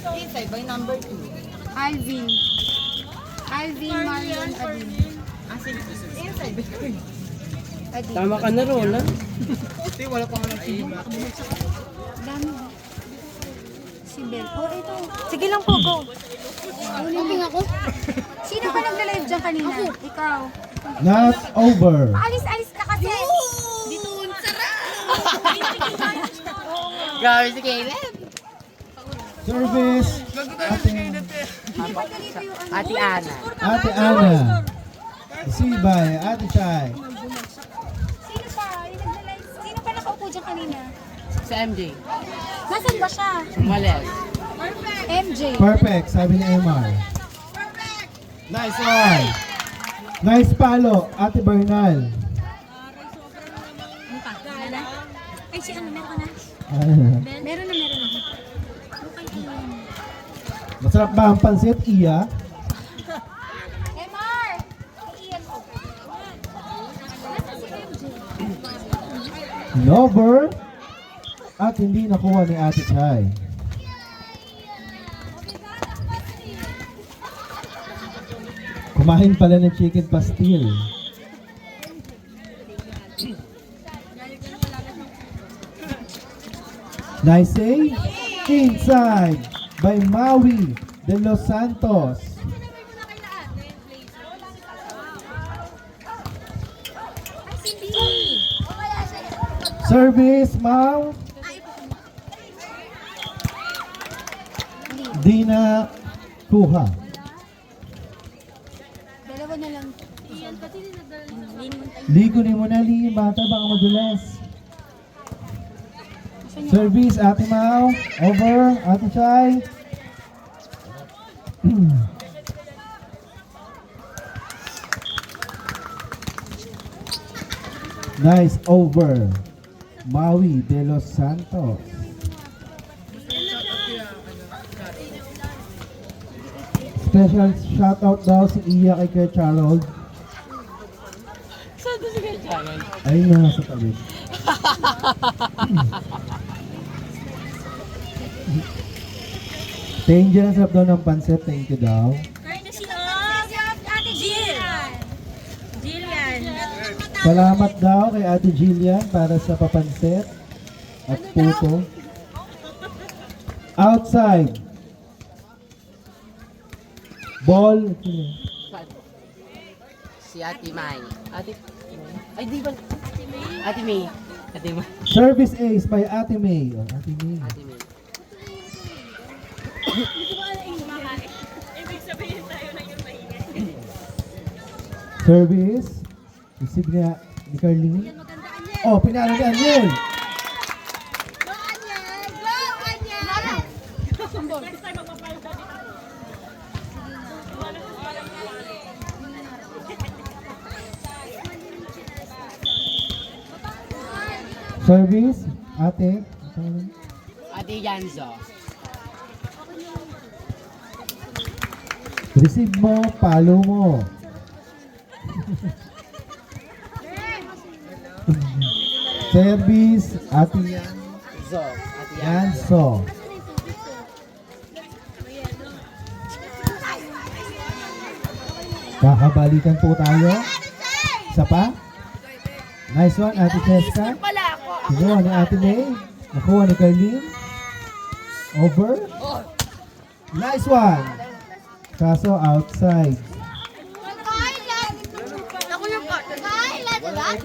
Inside by number 2. Alvin. Alvin Marion Adin. Inside by Adin. Tama ka na, Rola. Ito wala pa nga nagsimula. Dami ba? Si Bel. Oh, ito. Sige lang po, go. Okay ako. Sino ba nagla-live dyan kanina? Ako. Ikaw. Not over. Alis ka kasi. Dito, sarap! Grabe si Caleb. Service. Ate Ana. Ate Ana. Sibay. Ate Chay. Sino pa? Yung nagla-live. Sino pa nakaupo dyan kanina? Si MJ. Nasaan ba siya? Males. MJ. Perfect, sabi ni MR. Nice one. Nice palo, Ate Bernal. Ay, si ano, meron ka na? Meron na. Masarap ba ang pansit, Iya? MR! Iyan ko. Nasaan si MJ? Lover. At hindi nakuha ni Ate Chay. Kumain pala ng chicken pastil. Nice save. Inside by Maui de Los Santos. Service, Mau. Di na kuha. Dalawa na lang. Ligo ni mo na, Li. Bata, baka madulas. Service, Ate Mau. Over, Ate Chay. Nice over. Maui de Los Santos. Special shoutout daw si Iya kay Kuya Charles. Saan si Kuya Charles? Ayun na, nasa tabi. Thank you na sarap daw ng pansit. Thank you daw. Ate Jillian. Salamat daw kay Ate Jillian para sa papansit at puto. Outside. Ball. Si Ate May. Ay, di ba? Ate May. Ate May. Service ace by Ate May. Oh, Ate May. Ate May. Service. Receive niya ni Carlene. Oh, pinalo ni Aniel. Service. Ate. Ate Yanzo. Receive mo, palo mo. Service, Ate Zo. Ate Yanzo. Yanso. Kakabalikan po tayo. Isa pa? Nice one, Ate Cheska. Kinuha ni Ate May. Nakuha ni Carlene. Over. Nice one. Kaso outside. Ako yung partner.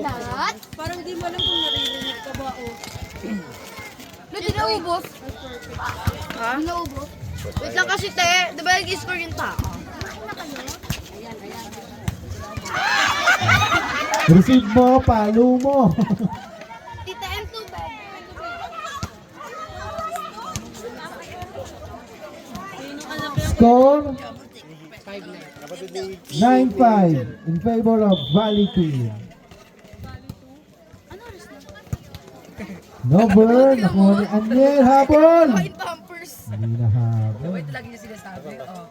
Lahat. Parang di mo alam kung naririnig ka ba o. Hindi naubos. Ha? Hindi naubos. Wait lang kasi te, di ba nag-score yung tao? Receive mo, palo mo. Tita M2 bag. Score 5-9. 9-5 in favor of Valley Queen. No burn. Nakuha ni Aniel. Habol. Pampers. Hindi na habol. Ito lagi niya sinasabi. Oh.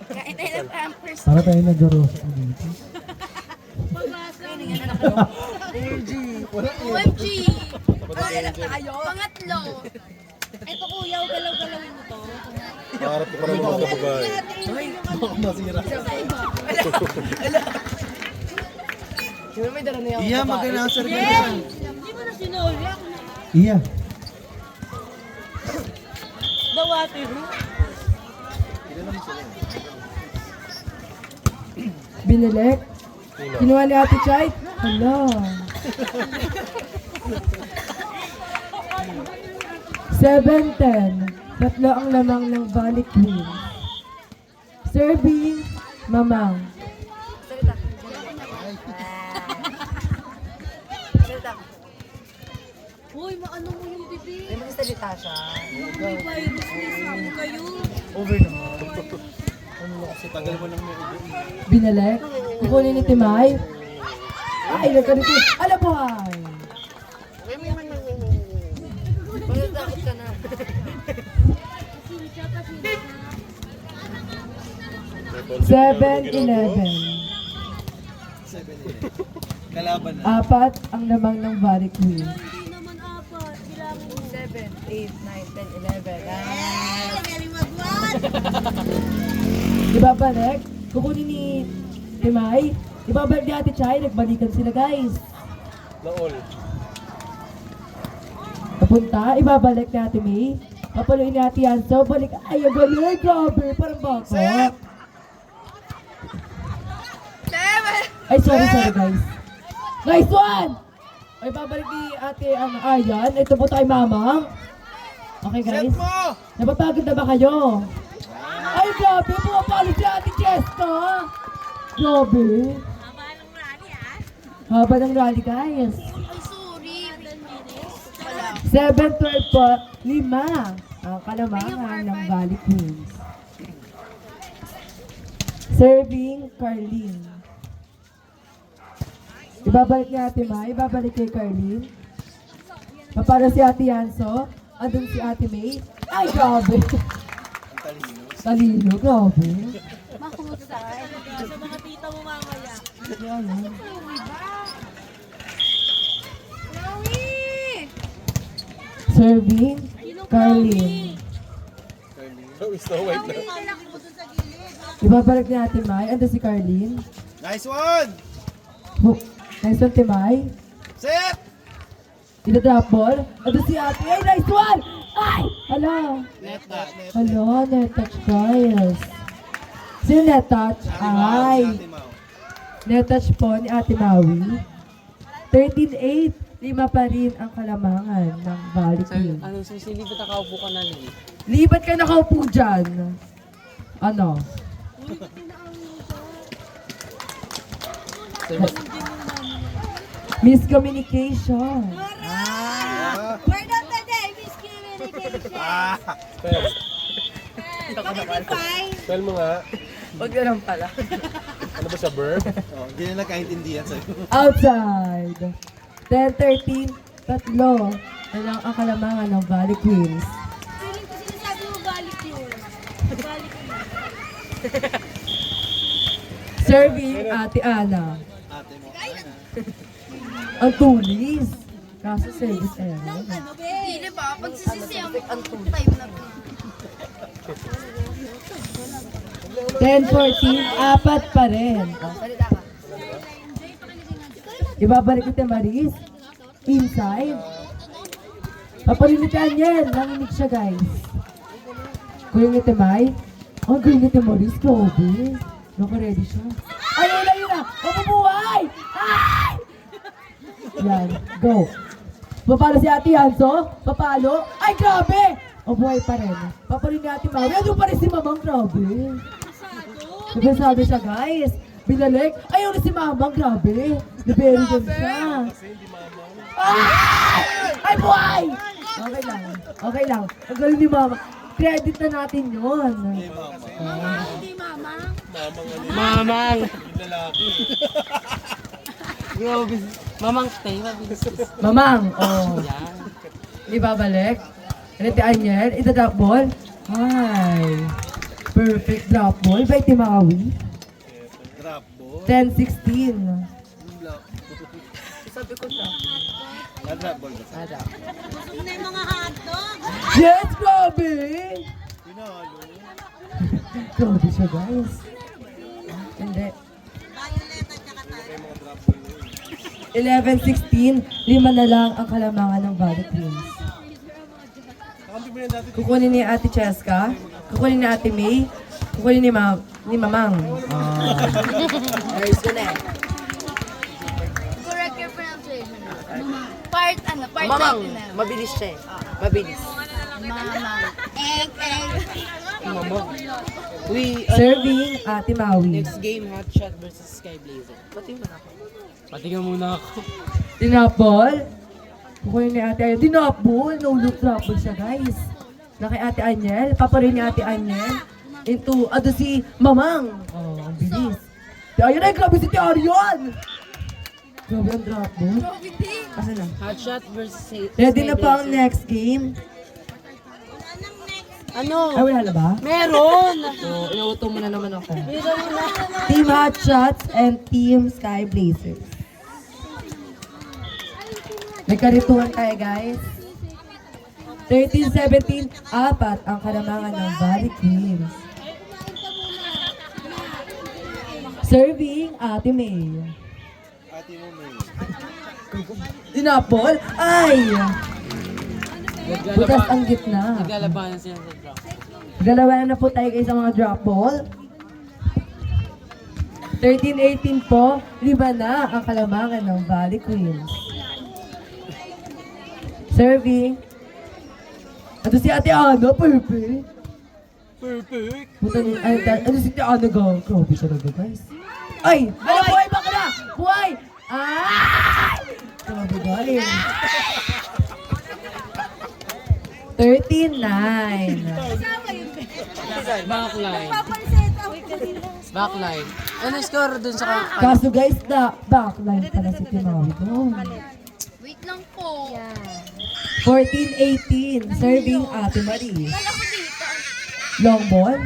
Kain tayo ng pampers. Para tayo nag-rosa ko dito. OMG! Pangatlo. Ito kuya, galaw-galawin mo to. Harap ko parang mga babae. Sino may dala na yung Iya, babae? mag-announcer ka na. Iya. Dawati ho. Binilek. Kinuha ni Ate Chay. Hala. 7-10. Tatlo ang lamang ng Valley Queen. Serving, Mamang. Uy, maano mo yung bibig? May magsalita siya. May virus na sabi kayo. Over na. Binilek. Kukunin ni Timay. Ay, nagkanito. Alabuhay. Magsatakot ka na. Seven, 11. Kalaban na. Apat ang lamang ng Valley Queen. Hindi naman apat. Bilangin mo. 7, 8, 9, 10, 11. Magaling magwan! Ibabalik. Kukunin ni Timay. Ibabalik ni Ate Chay. Nagbalikan sila, guys. Naol. Papunta. Ibabalik ni Ate May. Papaluin ni Ate Yanso. Balik. Ay, ang galing. Grabe. Parang baka. Ay, sorry, guys. Nice one! Ay, babalik ni Ate Ayan. Ito po tayo, Mamang. Okay, guys. Napapagod na ba kayo? Ay, grabe. Pumapalo si Ate Chesta. Grabe. Haba ng rally, guys. Ay, sorry. 7-12 po. 5. Ang kalamangan ng Valley Queens. Serving, Carlene. Ibabalik ni Ate May, ibabalik kay Carlene. Paparo si Ate Yanso, andun si Ate May. Ay, grabe! Talino, grabe. Mahusay. Sa mga tita mo mamaya. Yan, yan. Chloe! Serving, Carlene. So, Snow White na. Ibabalik ni Ate May, andun si Carlene. Nice one! Nice one, Timay. Set! Ina-drop ball. Andun si Ate. Ay, nice one! Ay! Hala! Hala, net touch, guys. Sino net touch? Ay! Net touch po ni Ate Maui. 13-8. 5 pa rin ang kalamangan ng Valley Queen. Ano, sisilipat nakaupo ka na rin. Libat ka nakaupo dyan. Ano? Miscommunication. Word of the day, miscommunication. Spell mo nga. Huwag na lang pala. Ano ba sa verb? Oh, hindi na nagkaintindihan sa'yo. Outside. 10-13. Tatlo. Na lang ang kalamangan ng Valley Queens. Feeling ko sinasabi mo balik yun. Balik yun. Serving Ate Ana. Ate mo. Ang tulis. Kaso service error. Ano, be? Hindi ba? Pagsisisiyan mo, time na to. 10-14. Apat pa rin. Salita ka. Ibabalik kita, Maris. Inside. Papalinitan yan. Nanginig siya, guys. Kuya ni Timay. Ang galing ni Maris. Grabe. Naka-ready siya. Ayun na, yun na. Mabubuhay! Ay! Yan. Go. Papalo si Ate Yanso. Papalo. Ay, grabe! O, buhay pa rin. Papalin ni Ate Maui. Ano pa rin si Mamang? Grabe. Nabasado siya, guys. Binalik. Ayaw na si Mamang. Grabe. Naberi din siya. Ay! Ay, buhay! Okay lang. Okay lang. Ang galing ni Mama. Credit na natin yun. Hindi, mama. Mamang! Lalaki. Grabe. Mamang stay, mabilis. Mamang. Oh. Yan. Ibabalik. Natian yan. Ita-drop ball. Hi. Perfect drop ball. By Timawi. Drop ball. 10-16. Sabi ko na. Na-drop ball ba? Ada. Gusto mo na yung mga hotdog? Yes, grabe! Pinalo. Grabe siya, guys. Hindi. 11-16, 5 na lang ang kalamangan ng Valley Queens. Nakampi mo yan dati. Kukunin ni Ate Cheska, kukunin ni Ate May, kukunin ni Mamang. Ayos ko na eh. Correct your pronunciation. Part Mamang, 99. mabilis siya eh. Mabilis. Mamang. Egg. Mamang. We, Serving Ate Maui. next game, Hot Shot versus Sky Blazer. Pati mo na ako. Pati ka muna ako. Tinapol. Kukunin ni Ate Aniel. Tinapol. No-look trapol siya, guys. Na kay Ate Aniel. Paparin ni Ate Aniel. Into, si Mamang. Oh, ang bilis. Ayun ay, grabe si Arion. Grabe ang trapol. Asa na? Hot Shot versus Ready na po ang next game? Ano? Ay, wala na ba? Meron! So, inuuto mo na naman ako. Meron na. Team Hot Shots and Team Sky Blazers. Nagkarituhan tayo, guys. 13-17, 4 ang kalamangan ng Valley Queens. Serving Ate May. Ate mo, May. Dinapol? Ay! Butas ang gitna. Naglalabanan sila sa drop. Dalawa na po tayo guys sa mga drop ball. 13-18 po, 5 na ang kalamangan ng Valley Queens. Serving. Ito si Ate Ana, perfect. Perfect. Ano si Ate Ana, grabe siya na guys. Ay! Ano, buhay ba ka na? Buhay! Ay! Grabe guys. 13-9. Backline. Backline. Ano score dun sa Kaso guys, backline pala si Timawi doon. Wait lang po. 14-18, serving Ate Marie. Wala ko dito. Long ball.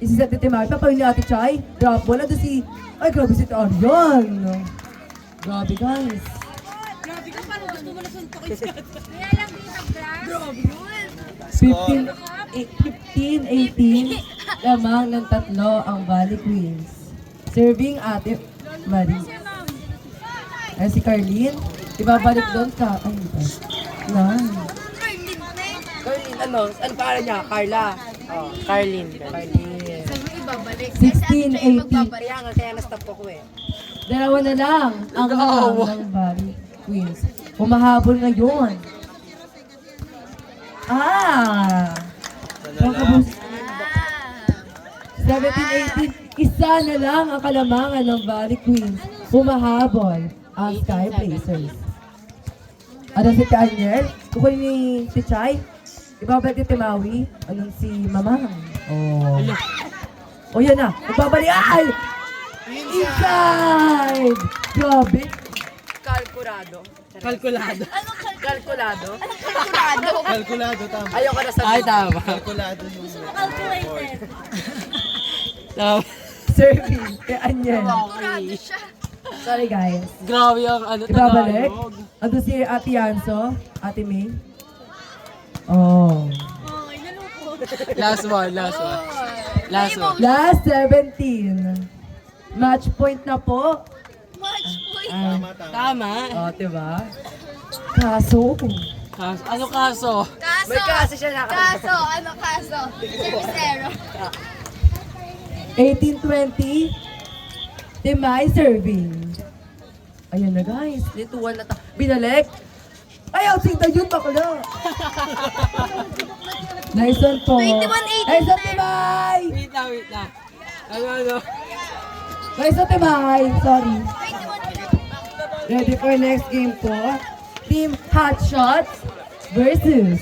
Isa sa Timawi, papawin ni Ate Chay. Drop ball, ito si... Ay, grabe si Arian. Grabe guys. Kaya lang dito, Blas. 15-18, lamang ng 3 ang Valley Queens. Serving Ate Marie. Ay, si Carlene. Ibabalik doon ka. Ay, hindi ba? Carlin, ano? Ano pangalan niya? Carla. Oh, Carlin. Carlene. Sabi mo ibabalik. 16-18. Kaya na-stop ako eh. Dalawa na lang ang lamang ng Valley Queens. Humahabol ngayon. Pagkabus. 17-18, isa na lang ang kalamangan ng Valley Queens. Humahabol ang Sky Blazers. Ano si Daniel? Kukunin ni si Chay? Ibabalik ni Timawi? Anong si Mamang? Oh. Oh, yan na. Ibabalik. Ay! Inside! Grabe. Kalkulado. Kalkulado. Kalkulado? Kalkulado. Kalkulado, tama. Ayoko na sabihin. Ay, tama. Kalkulado yung... Tama. Serving kay Aniel. Kalkulado siya. Sorry guys. Grabe ang ano, Ibabalik. Tagalog. Ando si Ate Yanso, Ate May. Oh. Last one, last one. Last one. Last 17. Match point na po. Match point. Tama, tama. Tama. Oh, diba? Kaso. Kaso, ano kaso? Kaso. May kaso siya na. Kaso. Ano kaso? Servicero. 18-20. Timay serving. Ayan na guys. Lituan na ta. Binalik. Ayaw, sinta yun bakla. Nice one po. 21-18 Nice one, Timay. Wait lang, wait lang. Ano? Nice one, Timay. Sorry. 21. Ready for next game po. Team Hot Shots versus